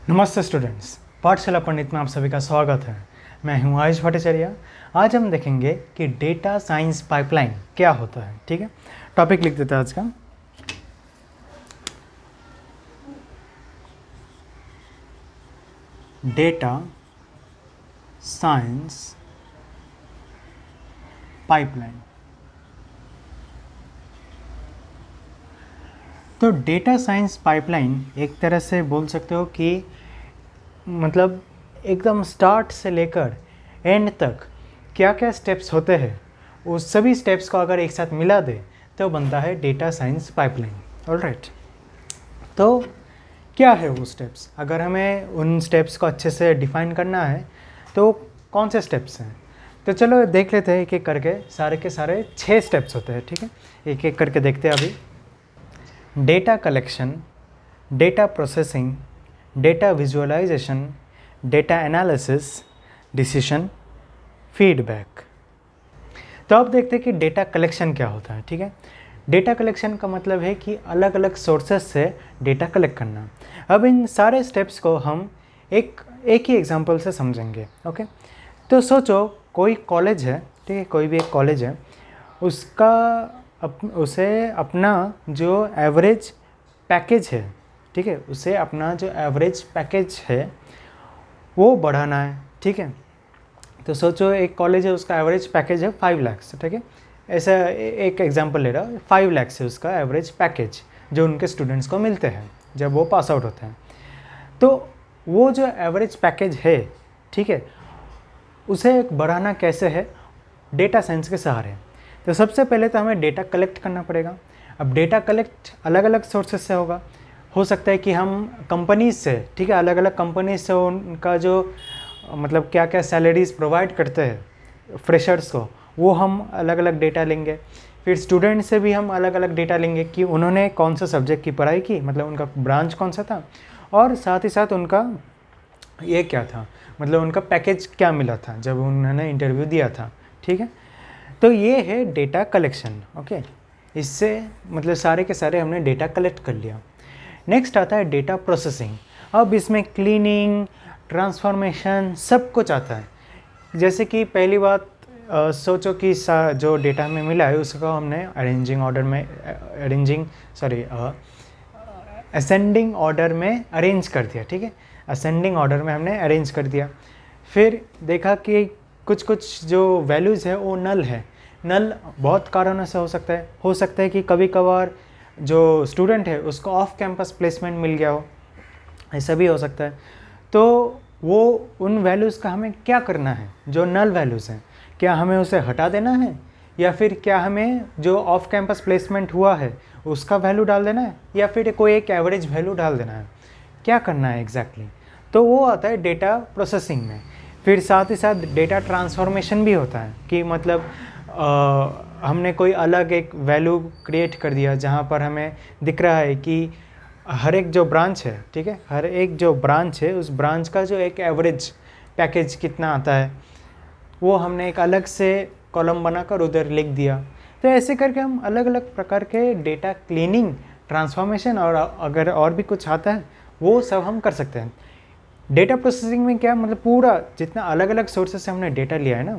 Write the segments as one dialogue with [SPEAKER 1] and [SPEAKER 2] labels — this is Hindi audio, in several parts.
[SPEAKER 1] नमस्ते स्टूडेंट्स, पाठशाला पंडित में आप सभी का स्वागत है। मैं हूं आयुष भट्टाचार्य। आज हम देखेंगे कि डेटा साइंस पाइपलाइन क्या होता है। ठीक है, टॉपिक लिख देते हैं आज का। Data science pipeline. तो डेटा साइंस पाइपलाइन एक तरह से बोल सकते हो कि मतलब एकदम स्टार्ट से लेकर एंड तक क्या क्या स्टेप्स होते हैं, उस सभी स्टेप्स को अगर एक साथ मिला दे तो बनता है डेटा साइंस पाइपलाइन। ऑलराइट, तो क्या है वो स्टेप्स? अगर हमें उन स्टेप्स को अच्छे से डिफाइन करना है तो कौन से स्टेप्स हैं? तो चलो देख लेते हैं एक एक करके। सारे के सारे 6 स्टेप्स होते हैं। ठीक है, एक एक करके देखते हैं अभी। Data collection, data processing, data visualisation, data analysis, decision, feedback. तो अब देखते हैं कि डेटा कलेक्शन क्या होता है। ठीक है, डेटा कलेक्शन का मतलब है कि अलग अलग सोर्सेस से डेटा कलेक्ट करना। अब इन सारे स्टेप्स को हम एक ही एग्जांपल से समझेंगे। ओके, तो सोचो कोई कॉलेज है, ठीक है, कोई भी एक कॉलेज है, उसे अपना जो एवरेज पैकेज है, ठीक है, उसे अपना जो एवरेज पैकेज है वो बढ़ाना है। ठीक है, तो सोचो एक कॉलेज है, उसका एवरेज पैकेज है 5 लाख। ठीक है, ऐसा एक एग्जांपल ले रहा हूँ। 5 लाख से उसका एवरेज पैकेज जो उनके स्टूडेंट्स को मिलते हैं जब वो पास आउट होते हैं। तो वो जो एवरेज पैकेज है, ठीक है, उसे बढ़ाना कैसे है? डेटा साइंस के सहारे। तो सबसे पहले तो हमें डेटा कलेक्ट करना पड़ेगा। अब डेटा कलेक्ट अलग अलग सोर्सेस से होगा। हो सकता है कि हम कंपनीज से, ठीक है, अलग अलग कंपनीज से उनका जो मतलब क्या क्या सैलरीज प्रोवाइड करते हैं फ्रेशर्स को, वो हम अलग अलग डेटा लेंगे। फिर स्टूडेंट से भी हम अलग अलग डेटा लेंगे कि उन्होंने कौन सा सब्जेक्ट की पढ़ाई की, मतलब उनका ब्रांच कौन सा था, और साथ ही साथ उनका ये क्या था, मतलब उनका पैकेज क्या मिला था जब उन्होंने इंटरव्यू दिया था। ठीक है, तो ये है डेटा कलेक्शन। ओके, इससे मतलब सारे के सारे हमने डेटा कलेक्ट कर लिया। नेक्स्ट आता है डेटा प्रोसेसिंग। अब इसमें क्लीनिंग, ट्रांसफॉर्मेशन सब कुछ आता है। जैसे कि पहली बात सोचो कि जो डेटा हमें मिला है उसको हमने असेंडिंग ऑर्डर में अरेंज कर दिया। ठीक है, असेंडिंग ऑर्डर में हमने अरेंज कर दिया। फिर देखा कि कुछ कुछ जो वैल्यूज़ है वो नल है। नल बहुत कारणों से हो सकता है कि कभी कभार जो स्टूडेंट है उसको ऑफ कैंपस प्लेसमेंट मिल गया हो, ऐसा भी हो सकता है। तो वो उन वैल्यूज़ का हमें क्या करना है? जो नल वैल्यूज़ हैं, क्या हमें उसे हटा देना है, या फिर क्या हमें जो ऑफ कैंपस प्लेसमेंट हुआ है उसका वैल्यू डाल देना है, या फिर कोई एक एवरेज वैल्यू डाल देना है? क्या करना है एग्जैक्टली? तो वो आता है डेटा प्रोसेसिंग में। फिर साथ ही साथ डेटा ट्रांसफॉर्मेशन भी होता है कि मतलब हमने कोई अलग एक वैल्यू क्रिएट कर दिया जहाँ पर हमें दिख रहा है कि हर एक जो ब्रांच है, ठीक है, हर एक जो ब्रांच है उस ब्रांच का जो एक एवरेज पैकेज कितना आता है वो हमने एक अलग से कॉलम बनाकर उधर लिख दिया। तो ऐसे करके हम अलग अलग प्रकार के डेटा क्लीनिंग, ट्रांसफॉर्मेशन और अगर और भी कुछ आता है वो सब हम कर सकते हैं। डेटा प्रोसेसिंग में क्या मतलब पूरा जितना अलग अलग सोर्सेस से हमने डेटा लिया है ना,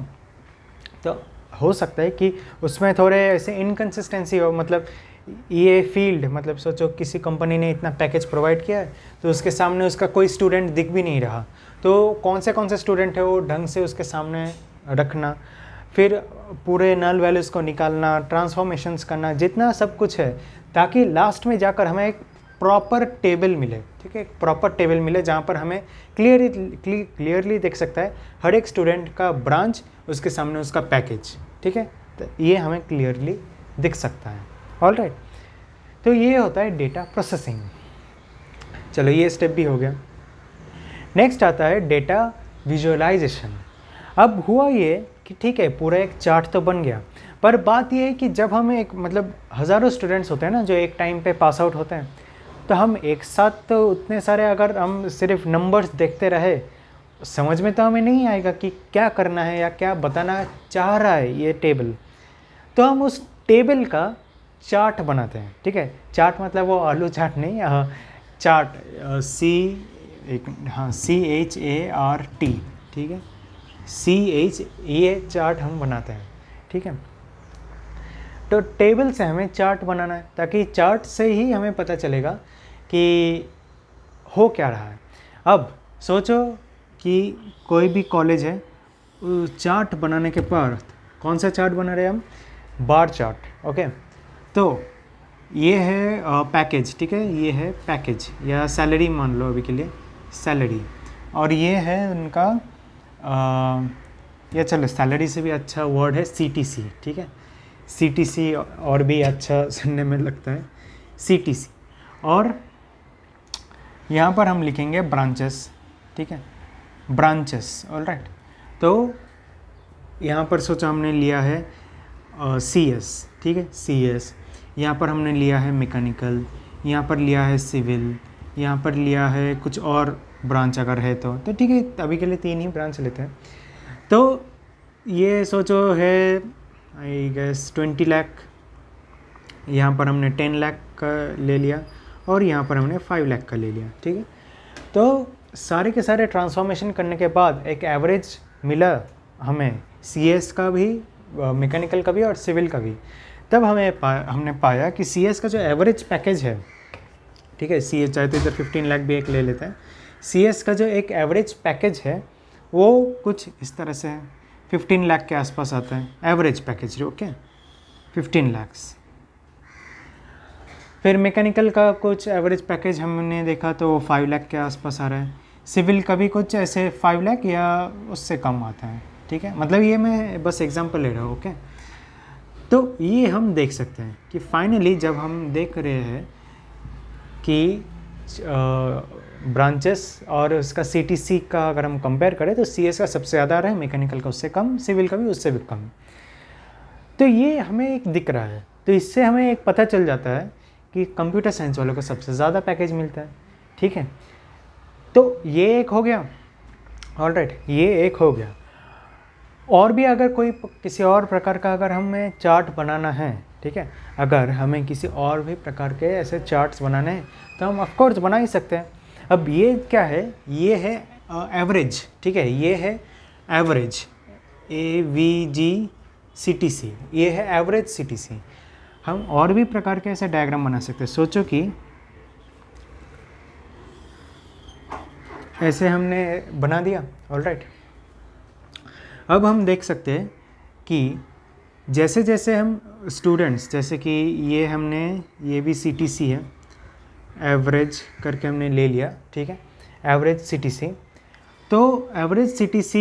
[SPEAKER 1] तो हो सकता है कि उसमें थोड़े ऐसे इनकन्सिस्टेंसी हो। मतलब ये फील्ड, मतलब सोचो किसी कंपनी ने इतना पैकेज प्रोवाइड किया है तो उसके सामने उसका कोई स्टूडेंट दिख भी नहीं रहा, तो कौन से स्टूडेंट है वो ढंग से उसके सामने रखना, फिर पूरे नल वैल्यूज़ को निकालना, ट्रांसफॉर्मेशंस करना, जितना सब कुछ है, ताकि लास्ट में जाकर हमें एक प्रॉपर टेबल मिले। ठीक है, एक प्रॉपर टेबल मिले जहाँ पर हमें क्लियरली देख सकता है हर एक स्टूडेंट का ब्रांच, उसके सामने उसका पैकेज। ठीक है, तो ये हमें क्लियरली दिख सकता है। ऑलराइट, तो ये होता है डेटा प्रोसेसिंग। चलो ये स्टेप भी हो गया। नेक्स्ट आता है डेटा विजुअलाइजेशन। अब हुआ ये कि ठीक है, पूरा एक चार्ट तो बन गया, पर बात ये है कि जब हम एक मतलब हज़ारों स्टूडेंट्स होते हैं ना जो एक टाइम पे पास आउट होते हैं, तो हम एक साथ तो उतने सारे अगर हम सिर्फ नंबर्स देखते रहे, समझ में तो हमें नहीं आएगा कि क्या करना है या क्या बताना चाह रहा है ये टेबल। तो हम उस टेबल का चार्ट बनाते हैं। ठीक है, चार्ट मतलब वो आलू चाट नहीं, चार्ट एक हाँ CHART, ठीक है, CH, ये चार्ट हम बनाते हैं, ठीक है। तो टेबल से हमें चार्ट बनाना है, ताकि चार्ट से ही हमें पता चलेगा कि हो क्या रहा है। अब सोचो कि कोई भी कॉलेज है, चार्ट बनाने के बाद कौन सा चार्ट बना रहे हम, बार चार्ट, ओके। तो ये है पैकेज, ठीक है, ये है पैकेज या सैलरी मान लो अभी के लिए, सैलरी। और ये है उनका या चलो सैलरी से भी अच्छा वर्ड है CTC, ठीक है, CTC और भी अच्छा सुनने में लगता है, CTC। और यहाँ पर हम लिखेंगे ब्रांचेस, ठीक है, ब्रांचेस, ऑलराइट। तो यहाँ पर सोचा हमने लिया है CS, ठीक है, CS। यहाँ पर हमने लिया है मैकेनिकल, यहाँ पर लिया है सिविल, यहाँ पर लिया है कुछ और ब्रांच अगर है तो ठीक है, अभी के लिए 3 ही ब्रांच लेते हैं। तो ये सोचो है आई गेस 20 लाख, यहाँ पर हमने 10 लाख का ले लिया और यहाँ पर हमने 5 लाख का ले लिया, ठीक है। तो सारे के सारे ट्रांसफॉर्मेशन करने के बाद एक एवरेज मिला हमें, CS का भी, मैकेनिकल का भी और सिविल का भी। तब हमने पाया कि CS का जो एवरेज पैकेज है, ठीक है, CS चाहे तो इधर 15 लाख भी एक ले लेते हैं, CS का जो एक एवरेज पैकेज है वो कुछ इस तरह से है, 15 लाख के आसपास आता है एवरेज पैकेज, ओके, 15 लाख। फिर मैकेनिकल का कुछ एवरेज पैकेज हमने देखा तो 5 लाख के आसपास आ रहा है, सिविल का भी कुछ ऐसे 5 लाख या उससे कम आता है, ठीक है। मतलब ये मैं बस एग्जांपल ले रहा हूँ, ओके। तो ये हम देख सकते हैं कि फाइनली जब हम देख रहे हैं कि ब्रांचेस और उसका CTC का अगर हम कंपेयर करें तो CS का सबसे ज़्यादा आ रहा है, मैकेनिकल का उससे कम, सिविल का भी उससे भी कम। तो ये हमें एक दिख रहा है, तो इससे हमें एक पता चल जाता है कि कंप्यूटर साइंस वालों को सबसे ज़्यादा पैकेज मिलता है, ठीक है। तो ये एक हो गया, ऑलराइट, ये एक हो गया। और भी अगर कोई किसी और प्रकार का अगर हमें चार्ट बनाना है, ठीक है, अगर हमें किसी और भी प्रकार के ऐसे चार्ट्स बनाने हैं तो हम ऑफ कोर्स बना ही सकते हैं। अब ये क्या है, ये है एवरेज, ठीक है, ये है एवरेज AVG CTC, ये है एवरेज CTC। हम और भी प्रकार के ऐसे डायग्राम बना सकते हैं। सोचो कि ऐसे हमने बना दिया, ऑलराइट। अब हम देख सकते हैं कि जैसे जैसे हम स्टूडेंट्स, जैसे कि ये हमने, ये भी CTC है, एवरेज करके हमने ले लिया, ठीक है, एवरेज CTC। तो एवरेज CTC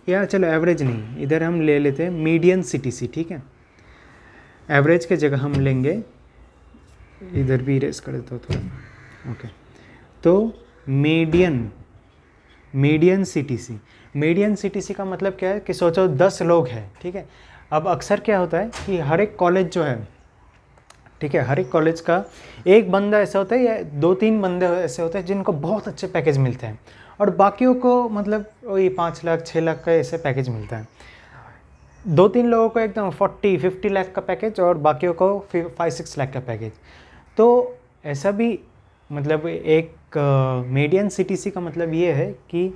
[SPEAKER 1] या चलो एवरेज नहीं, इधर हम ले लेते हैं मीडियन CTC, ठीक है। एवरेज के जगह हम लेंगे, इधर भी इरेज कर देता हूँ थोड़ा, ओके। तो मीडियन CTC का मतलब क्या है कि सोचो 10 लोग हैं, ठीक है। अब अक्सर क्या होता है कि हर एक कॉलेज जो है, ठीक है, हर एक कॉलेज का एक बंदा ऐसा होता है या 2-3 बंदे ऐसे होते हैं जिनको बहुत अच्छे पैकेज मिलते हैं और बाकियों को मतलब वही 5 लाख 6 लाख का ऐसे पैकेज मिलता है। 2-3 लोगों को एकदम 40-50 लाख का पैकेज और बाकियों को 5-6 लाख का पैकेज। तो ऐसा भी मतलब एक मीडियन CTC का मतलब ये है कि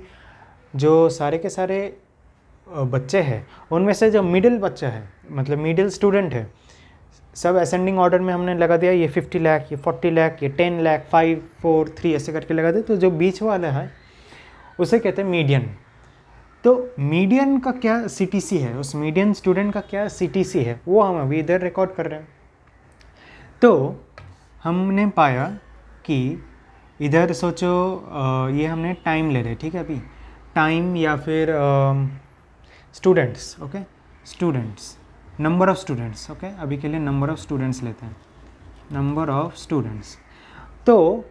[SPEAKER 1] जो सारे के सारे बच्चे हैं उनमें से जो मिडिल बच्चा है, मतलब मिडिल स्टूडेंट है, सब असेंडिंग ऑर्डर में हमने लगा दिया, ये 50 लाख, ये 40 लाख, ये 10 लाख, 5, 4, 3 ऐसे करके लगा दिया। तो जो बीच वाला है उसे कहते हैं मीडियन। तो मीडियन का क्या CTC है, उस मीडियन स्टूडेंट का क्या CTC है, वो हम अभी इधर रिकॉर्ड कर रहे हैं। तो हमने पाया कि इधर सोचो ये हमने टाइम ले रहे, ठीक है, अभी टाइम या फिर students, okay, students, number of students, okay, अभी के लिए नंबर ऑफ़ स्टूडेंट्स लेते हैं, नंबर ऑफ़ स्टूडेंट्स। तो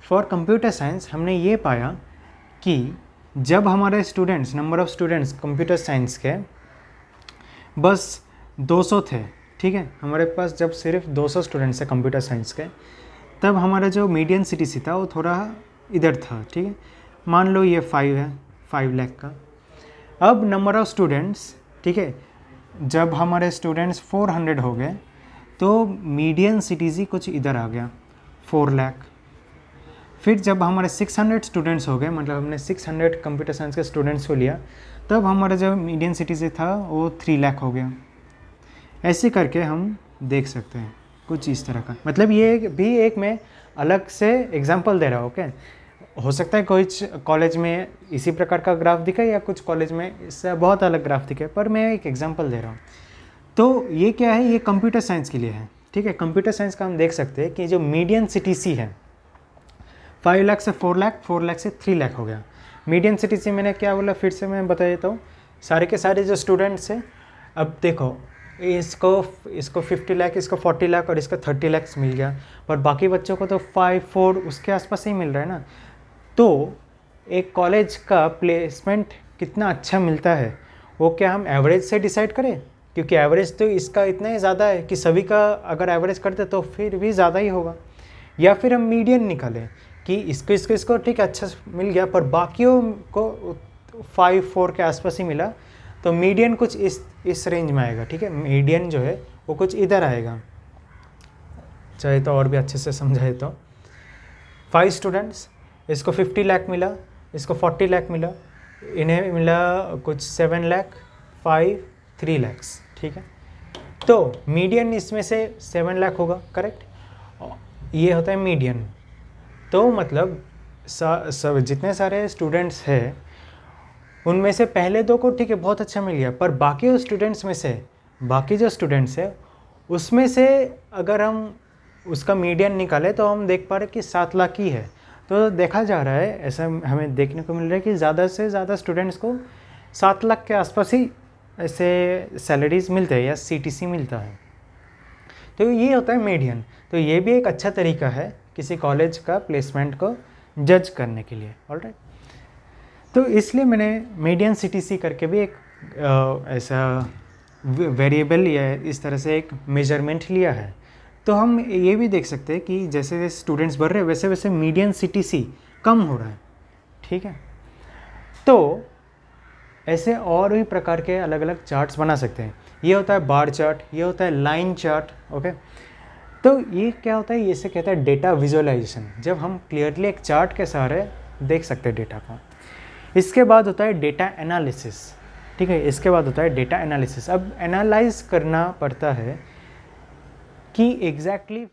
[SPEAKER 1] फॉर कंप्यूटर साइंस हमने ये पाया कि जब हमारे students, number of students computer science के बस 200 थे, ठीक है, हमारे पास जब सिर्फ 200 स्टूडेंट्स हैं कंप्यूटर साइंस के, तब हमारा जो मीडियन CTC था वो थोड़ा इधर था, ठीक है, मान लो ये 5 है, 5 लाख का। अब नंबर ऑफ़ स्टूडेंट्स, ठीक है, जब हमारे स्टूडेंट्स 400 हो गए तो मीडियन CTC कुछ इधर आ गया, 4 लाख। फिर जब हमारे 600 स्टूडेंट्स हो गए, मतलब हमने 600 कंप्यूटर साइंस के स्टूडेंट्स को लिया, तब हमारा जो मीडियन सिटीज़ था वो 3 लाख हो गया। ऐसे करके हम देख सकते हैं कुछ इस तरह का। मतलब ये भी एक मैं अलग से एग्जांपल दे रहा हूँ। ओके, हो सकता है कुछ कॉलेज में इसी प्रकार का ग्राफ दिखे या कुछ कॉलेज में इससे बहुत अलग ग्राफ दिखे, पर मैं एक एग्जांपल दे रहा हूँ। तो ये क्या है, ये कंप्यूटर साइंस के लिए है। ठीक है, कंप्यूटर साइंस का हम देख सकते हैं कि जो मीडियन सीटीसी है 5 लाख से 4 लाख, 4 लाख से 3 लाख हो गया। मीडियन सीटीसी मैंने क्या बोला, फिर से मैं बता देता हूँ। सारे के सारे जो स्टूडेंट्स हैं, अब देखो इसको 50 लाख, इसको 40 लाख और इसका 30 लाख मिल गया, पर बाकी बच्चों को तो 5, 4 उसके आसपास ही मिल रहा है ना। तो एक कॉलेज का प्लेसमेंट कितना अच्छा मिलता है वो क्या हम एवरेज से डिसाइड करें? क्योंकि एवरेज तो इसका इतना ही ज़्यादा है कि सभी का अगर एवरेज करते तो फिर भी ज़्यादा ही होगा। या फिर हम मीडियन निकालें कि इसको ठीक है अच्छा मिल गया, पर बाकियों को 5, 4 के आसपास ही मिला, तो मीडियन कुछ इस रेंज में आएगा। ठीक है, मीडियन जो है वो कुछ इधर आएगा। चाहे तो और भी अच्छे से समझाए तो 5 स्टूडेंट्स, इसको 50 लाख मिला, इसको 40 लाख मिला, इन्हें मिला कुछ 7 लाख, 5, 3 लैक्स। ठीक है, तो मीडियन इसमें से 7 लाख होगा, करेक्ट। ये होता है मीडियन। तो मतलब जितने सारे स्टूडेंट्स हैं उनमें से पहले 2 को ठीक है बहुत अच्छा मिल गया, पर बाकी स्टूडेंट्स में से बाकी जो स्टूडेंट्स हैं उसमें से अगर हम उसका मीडियन निकालें तो हम देख पा रहे कि 7 लाख ही है। तो देखा जा रहा है, ऐसा हमें देखने को मिल रहा है कि ज़्यादा से ज़्यादा स्टूडेंट्स को 7 लाख के आसपास ही ऐसे सैलरीज मिलते हैं या सीटीसी मिलता है। तो ये होता है मीडियन। तो ये भी एक अच्छा तरीका है किसी कॉलेज का प्लेसमेंट को जज करने के लिए। ऑलराइट, तो इसलिए मैंने मीडियन सीटीसी करके भी एक ऐसा वेरिएबल या इस तरह से एक मेजरमेंट लिया है। तो हम ये भी देख सकते हैं कि जैसे जैसे स्टूडेंट्स बढ़ रहे हैं वैसे वैसे मीडियन सीटीसी कम हो रहा है। ठीक है, तो ऐसे और भी प्रकार के अलग अलग चार्ट्स बना सकते हैं। ये होता है बार चार्ट, ये होता है लाइन चार्ट। ओके, तो ये क्या होता है, इसे कहता है डेटा विजुअलाइजेशन, जब हम क्लियरली एक चार्ट के सहारे देख सकते हैं डेटा को। इसके बाद होता है डेटा एनालिसिस। ठीक है, इसके बाद होता है डेटा एनालिसिस। अब एनालाइज करना पड़ता है कि एग्जैक्टली